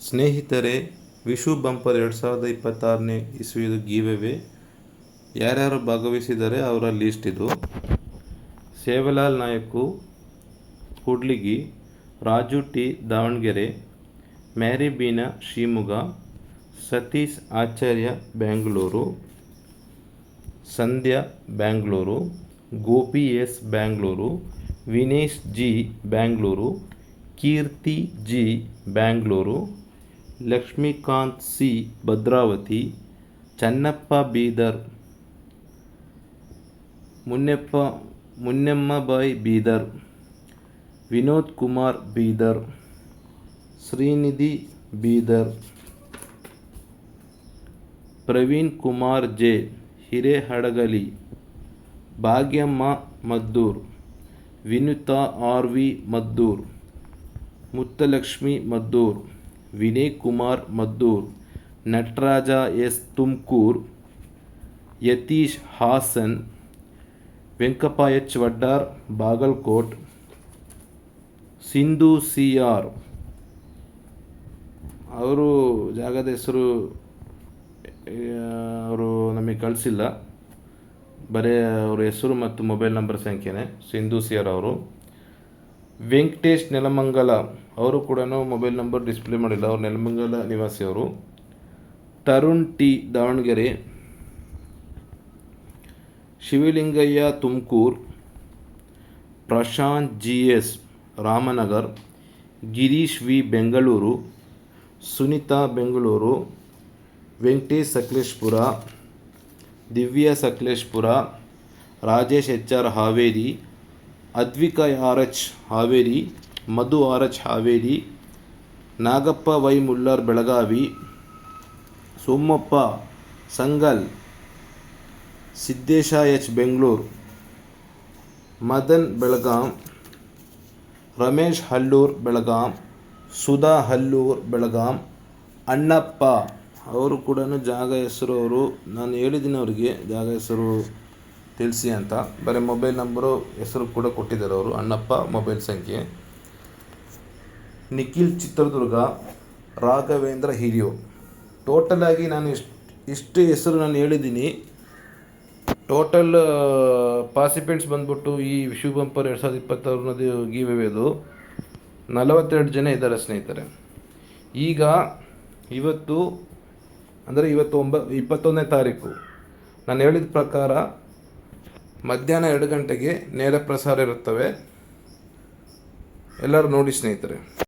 ಸ್ನೇಹಿತರೆ, ವಿಶು ಬಂಪರ್ 2026ನೇ ಇಸ್ವಿದು ಗೀವೆವೆ ಯಾರ್ಯಾರು ಭಾಗವಹಿಸಿದ್ದಾರೆ ಅವರ ಲೀಸ್ಟ್ ಇದು. Sevalal Nayak Kudligi, Raju T Davanagere, Mary Beena Shivamogga, Satish Acharya Bengaluru, Sandhya Bengaluru, Gopi S Bengaluru, Vinesh G Bengaluru, Keerthi G Bengaluru, Lakshmikant C Bhadravati, Channappa Bidar, Munnemmabai Bidar, Vinod Kumar Bidar, Shrinidhi Bidar, Praveen Kumar J Hirehadagali, Bhagyamma Maddur, Vinutha R V Maddur, Muthulakshmi Maddur, Vinay Kumar Maddur, Nataraja S Tumakur, Yathish Hassan, Venkappa H Vaddar Bagalkot, Sindhu C R ಅವರು ಜಾಗದ ಹೆಸರು ಅವರು ನಮಗೆ ಕಳಿಸಿಲ್ಲ, ಬರೀ ಅವರ ಹೆಸರು ಮತ್ತು ಮೊಬೈಲ್ ನಂಬರ್ ಸಂಖ್ಯೆನೇ. ಸಿಂಧು ಸಿ ಆರ್ ಅವರು. ವೆಂಕಟೇಶ್ ನೆಲಮಂಗಲ ಅವರು ಕೂಡ ಮೊಬೈಲ್ ನಂಬರ್ ಡಿಸ್ಪ್ಲೇ ಮಾಡಿಲ್ಲ, ಅವರು ನೆಲಮಂಗಲ ನಿವಾಸಿ ಅವರು. Tarun T Davanagere, Shivalingaiah Tumakuru, Prashant G S Ramanagar, Girish V Bengaluru, Sunita Bengaluru, Venkatesh Sakleshpur, Divya Sakleshpur, Rajesh H R Haveri, Advika R H Haveri, Madhu R H Haveri, Nagappa Y Mullar Belagavi, Somappa Sangal, Siddesha H Bengaluru, Madan Belgaum, Ramesh Hallur Belgaum, Sudha Hallur Belgaum, Annappa ಅವರು ಕೂಡ ಜಾಗ ಹೆಸರು ಅವರು ನಾನು ಹೇಳಿದ್ದೀನಿ ಅವರಿಗೆ ಜಾಗ ಹೆಸರು ತಿಳಿಸಿ ಅಂತ, ಬರೀ ಮೊಬೈಲ್ ನಂಬರು ಹೆಸರು ಕೂಡ ಕೊಟ್ಟಿದ್ದಾರೆ ಅವರು, ಅಣ್ಣಪ್ಪ ಮೊಬೈಲ್ ಸಂಖ್ಯೆ. ನಿಖಿಲ್ ಚಿತ್ರದುರ್ಗ, ರಾಘವೇಂದ್ರ ಹಿರಿಯೂರು. ಟೋಟಲಾಗಿ ನಾನು ಇಷ್ಟು ಹೆಸರು ನಾನು ಹೇಳಿದ್ದೀನಿ. ಟೋಟಲ್ ಪಾರ್ಟಿಸಿಪೆಂಟ್ಸ್ ಬಂದ್ಬಿಟ್ಟು ಈ ವಿಶು ಬಂಪರ್ 2026 ಗೀವೆವೆದು 42 ಜನ ಇದ್ದಾರೆ ಸ್ನೇಹಿತರೆ. ಈಗ ಇವತ್ತು 21ನೇ ತಾರೀಕು ನಾನು ಹೇಳಿದ ಪ್ರಕಾರ ಮಧ್ಯಾಹ್ನ 2 ಗಂಟೆಗೆ ನೇರ ಪ್ರಸಾರ ಇರುತ್ತವೆ. ಎಲ್ಲರೂ ನೋಡಿ ಸ್ನೇಹಿತರೆ.